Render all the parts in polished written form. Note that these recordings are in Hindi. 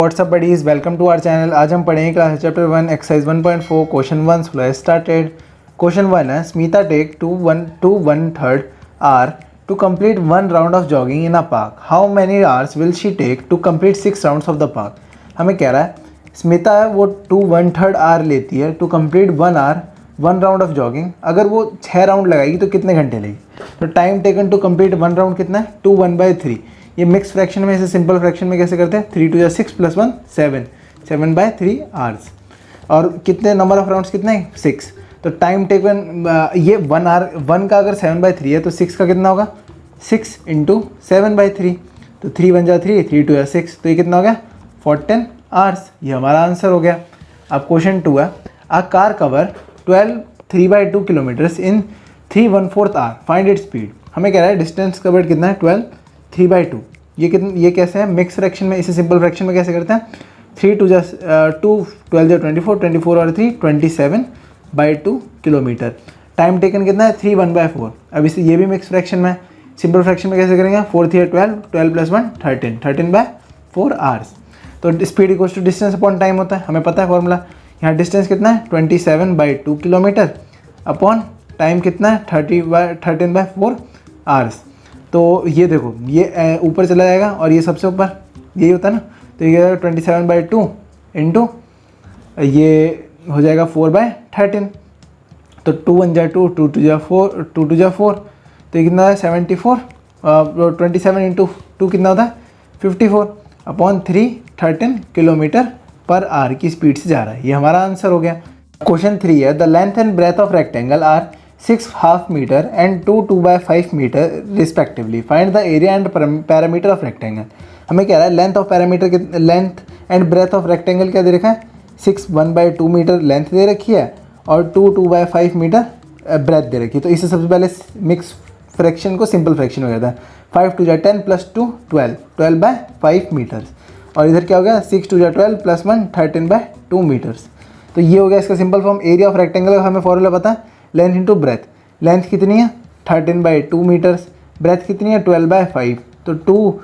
WhatsApp buddies, welcome to our channel. आज हम पढ़ेंगे class chapter 1 exercise 1.4 question 1 started. Question 1 है Smita take to 1/3 hour to complete 1 round of jogging in a park. How many hours will she take to complete 6 rounds of the park. हमें कह रहा है स्मिता है वो 2/3 आवर लेती है to complete 1 round of jogging. अगर वो 6 राउंड लगाएगी तो कितने घंटे लेगी। तो time taken to complete 1 round कितना है 2 1/3। ये मिक्स फ्रैक्शन में, इसे सिंपल फ्रैक्शन में कैसे करते हैं 3 2 6 + 1 7/3 आवर्स। और कितने नंबर ऑफ राउंड्स कितने हैं 6। तो टाइम टेकन ये 1 आवर 1 का अगर 7/3 है तो 6 का कितना होगा 6 × 7/3। तो 3 1 जा 3 3 2 6, तो ये कितना हो गया 14 आवर्स। ये हमारा आंसर हो गया। अब क्वेश्चन 2 है a car cover 12 3/2 kilometres in 3/4 hour, find it speed. हमें कह रहा है डिस्टेंस कवर्ड कितना है 12 3/2। ये कैसे है मिक्स फ्रैक्शन में, इसे सिंपल फ्रैक्शन में कैसे करते हैं 3 2 12 जा 24 24 और 3 27/2 किलोमीटर। टाइम टेकन कितना है 3 1/4। अब इसे ये भी मिक्स फ्रैक्शन में, सिंपल फ्रैक्शन में कैसे करेंगे 4 3 12 12 + 1 13 13/4 आवर्स। तो speed equals to distance upon time होता है, हमें पता है फॉर्मूला। यहाँ डिस्टेंस कितना है 27/2 किलोमीटर अपॉन टाइम कितना है 13/4 आवर्स। तो ये देखो ये ऊपर चला जाएगा और ये सबसे ऊपर यही होता है ना, तो ये 27/2 इंटू ये हो जाएगा 4/13। तो 2 1 जा 2 2 2 जा 4 2 2 जा 4, तो ये कितना है 74। 27 × 2 कितना होता है 54 अपॉन 3 13 किलोमीटर पर आवर की स्पीड से जा रहा है। ये हमारा आंसर हो गया। क्वेश्चन 3 है the length and breadth of rectangle are 6.5 metre and 2/5 metre respectively. Find the area and parameter of rectangle. हमें कह रहा है length of parameter, length and breadth of rectangle क्या दे रखा है 6 1/2 मीटर लेंथ दे रखी है और 2/5 मीटर ब्रेथ दे रखी है। तो इसे सबसे पहले मिक्स फ्रैक्शन को सिंपल फ्रैक्शन हो जाता है 5 2 जा 10 + 2 12 12/5 मीटर्स। और इधर क्या हो गया 6 2 जा 12 + 1 13/2 मीटर्स। तो ये हो गया इसका simple form. Area of rectangle का हमें फॉर्मूला पता है लेंथ इंटू ब्रेथ। लेंथ कितनी है 13/2 मीटर्स, ब्रेथ कितनी है 12/5। तो 2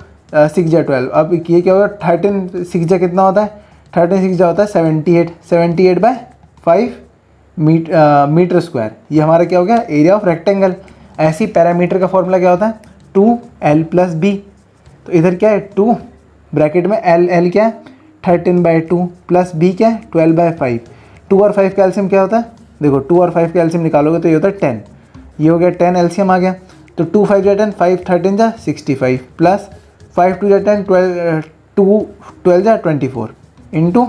6 जा 12। अब ये क्या होगा 13 6 जा कितना होता है 13 6 जा होता है 78 78/5 मीटर स्क्वायर। ये हमारा क्या हो गया एरिया ऑफ रेक्टेंगल। ऐसी पैरामीटर का फॉर्मूला क्या होता है 2l + b। तो इधर क्या है 2 ब्रैकेट में l क्या है 13/2 + b क्या है 12/5। 2 और 5 का एलसीएम क्या होता है देखो 2 और 5 का एलसीएम निकालोगे तो ये होता है 10। ये हो गया 10 एलसीएम आ गया। तो 2 5 जा 10 5 13 जा 65 प्लस 5 2 जा 10 12 जा 24 इंटू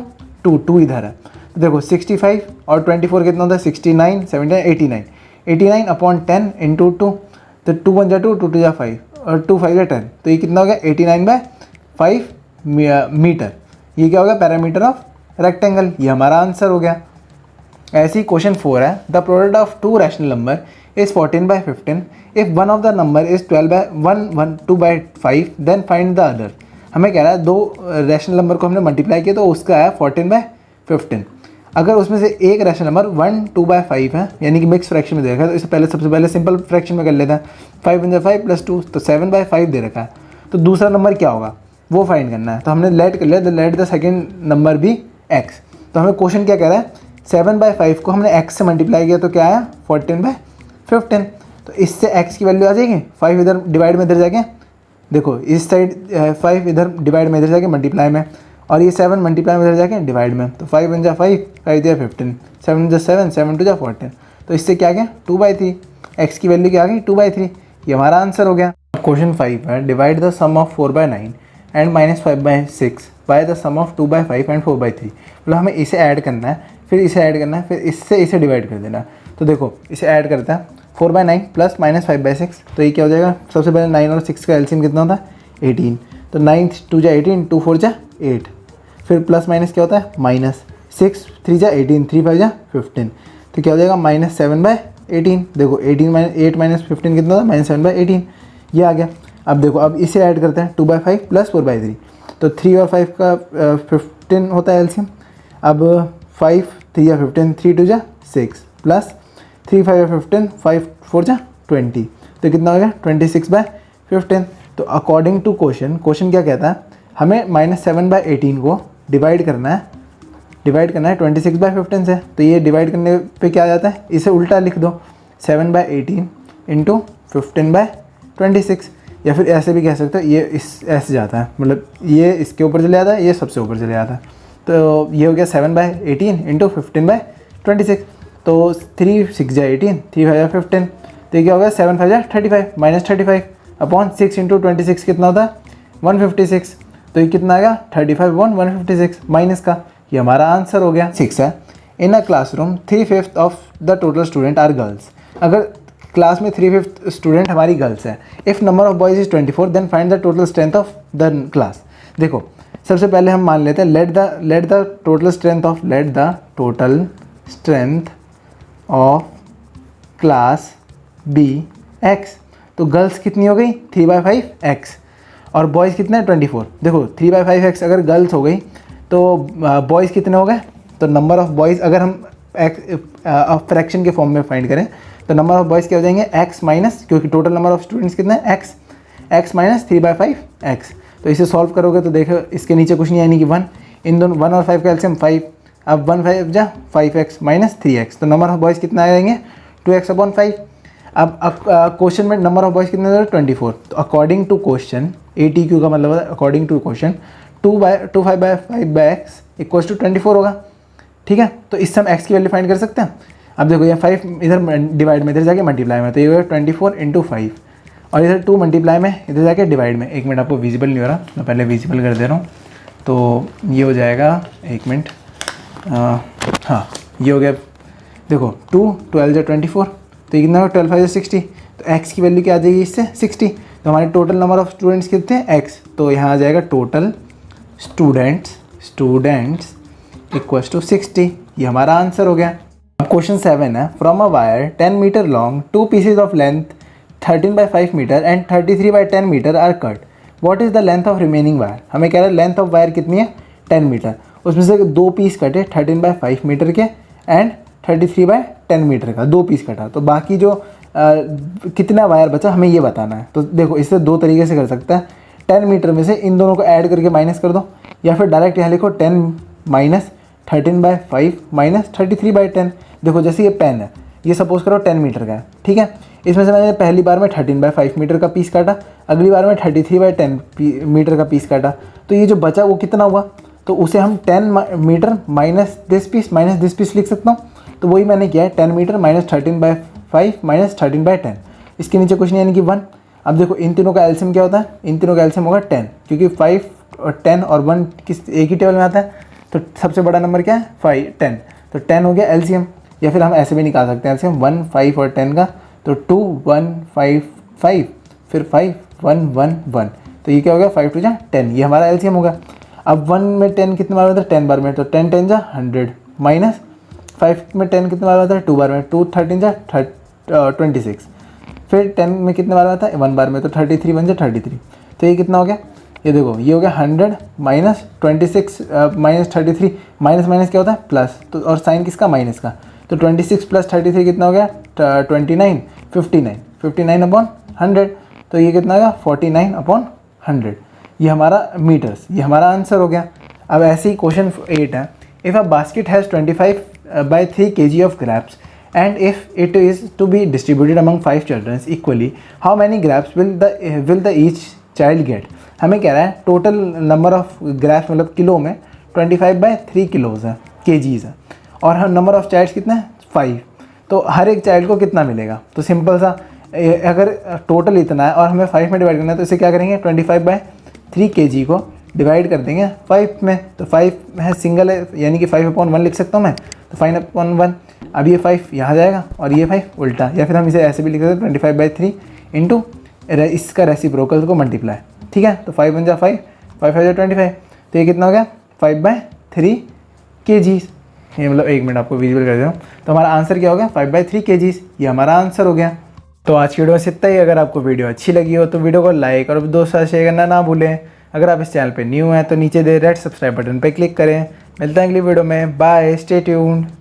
2 इधर है। तो देखो 65 और 24 कितना होता है 69 79 89 89 अपॉन 10 इंटू 2। तो 2 1 जा 2 2 2 जा 5 और 2 5 जा 10। तो ये कितना हो गया 89/5 मीटर। ये क्या होगा पैरामीटर ऑफ रेक्टेंगल। ये हमारा आंसर हो गया। ऐसे ही क्वेश्चन 4 है the product of 2 rational number is 14/15 if one of the number is 2/5 then find the other. हमें कह रहा है 2 रैशनल नंबर को हमने मल्टीप्लाई किया तो उसका है 14/15। अगर उसमें से एक रैशनल नंबर 1 2/5 है यानी कि मिक्स फ्रैक्शन में दे रखा है, तो इसे पहले सबसे पहले सिंपल फ्रैक्शन में कर लेते हैं 5 1 5 + 2 तो 7/5 दे रखा है। तो दूसरा नंबर क्या होगा वो फाइंड करना है। तो हमने लेट कर लिया लेट द सेकेंड नंबर भी x। तो हमें क्वेश्चन क्या कह रहा है 7/5 को हमने x से मल्टीप्लाई किया तो क्या आया 14/15। तो इससे x की वैल्यू आ जाएगी 5 इधर डिवाइड में इधर जाके, देखो इस साइड 5 इधर डिवाइड में इधर जाके मल्टीप्लाई में, और ये 7 मल्टीप्लाई में इधर जाके डिवाइड में। तो 5 1 जा 5 5 जा 15 7 जा 7 7 2 जा 14। तो इससे क्या गया 2/3। x की वैल्यू क्या आ गई 2/3। ये हमारा आंसर हो गया। क्वेश्चन 5 है divide the sum of 4/9 and -5/6 by the sum of 2/5 and 4/3। मतलब हमें इसे ऐड करना है, फिर इसे ऐड करना है, फिर इससे इसे डिवाइड कर देना। तो देखो इसे ऐड करता है 4/9 + -5/6। तो ये क्या हो जाएगा सबसे पहले 9 और 6 का एलसीएम कितना होता है 18। तो 9 2 जा 18 2 4 जा 8। फिर प्लस माइनस क्या होता है -6 3 जा 18 3 5 जा 15। तो क्या हो जाएगा -7/18। देखो 8 - 15 कितना होता है -7/18। ये आ गया। अब देखो अब इसे ऐड करते हैं 2/5 + 4/3। तो 3 और 5 का 15 होता है एलसीएम। अब 5 3 या 15 3 2 जा 6 प्लस 3 5 या 15 5 4 जा 20। तो कितना हो गया 26/15। तो अकॉर्डिंग टू क्वेश्चन क्या कहता है हमें -7/18 को डिवाइड करना है 26/15 से। तो ये डिवाइड करने पे क्या आ जाता है, इसे उल्टा लिख दो 7/18 इंटू 15/26, या फिर ऐसे भी कह सकते हो, ये इस ऐसे जाता है, मतलब ये इसके ऊपर चले जाता है, ये सबसे ऊपर चले जाता है। तो ये हो गया 7/18 इंटू 15/26। तो 3 6 जा 18, 3 5 जा 15, तो ये क्या होगा 7 5 जा 35 माइनस 35 अपॉन 6 इंटू 26 कितना होता है 156। तो ये कितना आएगा 35/156 माइनस का, ये हमारा आंसर हो गया। 6 है, in a classroom 3/5 of the total student are girls. अगर क्लास में 3/5 स्टूडेंट हमारी गर्ल्स है, if number of boys is 24 then find the total strength of the class. देखो सबसे पहले हम मान लेते हैं let the total strength of class be X. तो गर्ल्स कितनी हो गई 3/5 एक्स, और बॉयज़ कितने हैं 24। देखो 3/5 एक्स अगर गर्ल्स हो गई तो बॉयज़ कितने हो गए, तो नंबर ऑफ़ बॉयज़ अगर हम फ्रैक्शन के फॉर्म में फाइंड करें तो नंबर ऑफ़ बॉयज़ क्या हो जाएंगे एक्स माइनस, क्योंकि टोटल नंबर ऑफ़ स्टूडेंट्स कितने हैं एक्स माइनस 3/5 एक्स। तो इसे सॉल्व करोगे तो देखो इसके नीचे कुछ नहीं यानी कि 1, इन दोनों 1 और 5 का एलसीएम 5, अब 1 5 जा 5x माइनस 3x, तो नंबर ऑफ़ बॉयज़ कितना आ जाएंगे 2x/5। अब क्वेश्चन में नंबर ऑफ़ बॉयज़ कितने दे 24, तो अकॉर्डिंग टू क्वेश्चन ATQ का मतलब है according to question 2/5/x equals to 24 होगा। ठीक है, तो इससे हम x की वैल्यू फाइंड कर सकते हैं। अब देखो ये 5 इधर डिवाइड में, इधर जाके मल्टीप्लाई में, तो ये 24 इंटू 5, और इधर 2 मल्टीप्लाई में, इधर जाके डिवाइड में। एक मिनट, आपको विजिबल नहीं हो रहा, मैं पहले विजिबल कर दे रहा हूँ। तो ये हो जाएगा, एक मिनट, हाँ ये हो गया। देखो 2 12 जा 24, तो ये कितना होगा 12 5 जा 60, तो x की वैल्यू क्या आ जाएगी इससे 60। तो हमारे टोटल नंबर ऑफ़ स्टूडेंट्स कितने हैं x, तो यहाँ आ जाएगा टोटल स्टूडेंट्स इक्वल्स टू 60, ये हमारा आंसर हो गया। अब क्वेश्चन 7 है, from a wire 10 metre long 2 pieces of length 13/5 metre and 33/10 metre are cut, what is the length of remaining wire. हमें कह रहा है लेंथ ऑफ वायर कितनी है 10 मीटर, उसमें से 2 पीस कटे 13/5 मीटर के एंड 33/10 मीटर का 2 पीस कटा, तो बाकी जो कितना वायर बचा हमें ये बताना है। तो देखो इससे 2 तरीके से कर सकता है, 10 मीटर में से इन दोनों को ऐड करके माइनस कर दो, या फिर डायरेक्ट यहाँ लिखो 10 माइनस 13/5 माइनस 33/10। देखो जैसे ये पेन है, ये सपोज करो 10 मीटर का है, ठीक है, इसमें से मैंने पहली बार में 13/5 मीटर का पीस काटा, अगली बार में 33/10 मीटर का पीस काटा, तो ये जो बचा वो कितना हुआ, तो उसे हम 10 मीटर माइनस दिस पीस लिख सकता हूँ। तो वही मैंने किया है, 10 मीटर माइनस 13/5 माइनस 13/10, इसके नीचे कुछ नहीं यानी कि 1। अब देखो इन तीनों का एलसीएम क्या होता है, इन तीनों का एलसीएम होगा 10, क्योंकि 5 और 10 और 1 किस एक ही टेबल में आता है, तो सबसे बड़ा नंबर क्या है 10, तो 10 हो गया एलसीएम। या फिर हम ऐसे भी निकाल सकते हैं एलसीएम 1 5 और 10 का, तो 2 1 5 5 फिर 5 1 1 1, तो ये क्या हो गया 5 2 जा 10, ये हमारा एलसीएम होगा। अब 1 में 10 कितने बार होता है 10 बार में, तो 10 10 जा 100 माइनस 5 में 10 कितने बार होता है 2 बार में, 2 13 जा 26, फिर 10 में कितने बार आता है 1 बार में, तो 33 1 जा 33, तो ये कितना हो गया, ये देखो ये हो गया 100 माइनस 26 माइनस 33, माइनस माइनस क्या होता है प्लस, तो और साइन किसका माइनस का, तो 26 प्लस 33 कितना हो गया 29 59 अपॉन 100, तो ये कितना होगा 49 अपॉन 100, ये हमारा मीटर्स, ये हमारा आंसर हो गया। अब ऐसे ही क्वेश्चन 8 है, if a basket has 25/3 kg of grapes and if it is to be distributed among 5 children equally, how many grapes will the each child get। हमें कह रहा है टोटल नंबर ऑफ ग्रैप्स मतलब किलो में 25/3 किलोज है kgs है, और नंबर ऑफ चाइल्ड्स कितना है 5, तो हर एक चाइल्ड को कितना मिलेगा। तो सिंपल सा, अगर टोटल इतना है और हमें 5 में डिवाइड करना है, तो इसे क्या करेंगे 25/3 kg को डिवाइड कर देंगे 5 में, तो 5 है सिंगल है यानी कि 5/1 लिख सकता हूँ मैं, तो 5/1। अब ये 5 यहाँ जाएगा और ये 5 उल्टा, या फिर हम इसे ऐसे भी लिख सकते हैं 25/3 इंटू इसका रेसिप्रोकल को मल्टीप्लाई, ठीक है, तो 5 1 जा 5 5 5 जा 25, तो ये कितना हो गया 5/3 kgs। ये मतलब एक मिनट आपको विजुअल कर दे रहा हूँ, तो हमारा आंसर क्या हो गया 5/3 kgs, ये हमारा आंसर हो गया। तो आज की वीडियो में इतना ही। अगर आपको वीडियो अच्छी लगी हो तो वीडियो को लाइक और दोस्तों से शेयर करना ना भूलें। अगर आप इस चैनल पे न्यू हैं तो नीचे दे रेड सब्सक्राइब बटन पे क्लिक करें। मिलते हैं अगली वीडियो में, बाय, स्टे ट्यून्ड।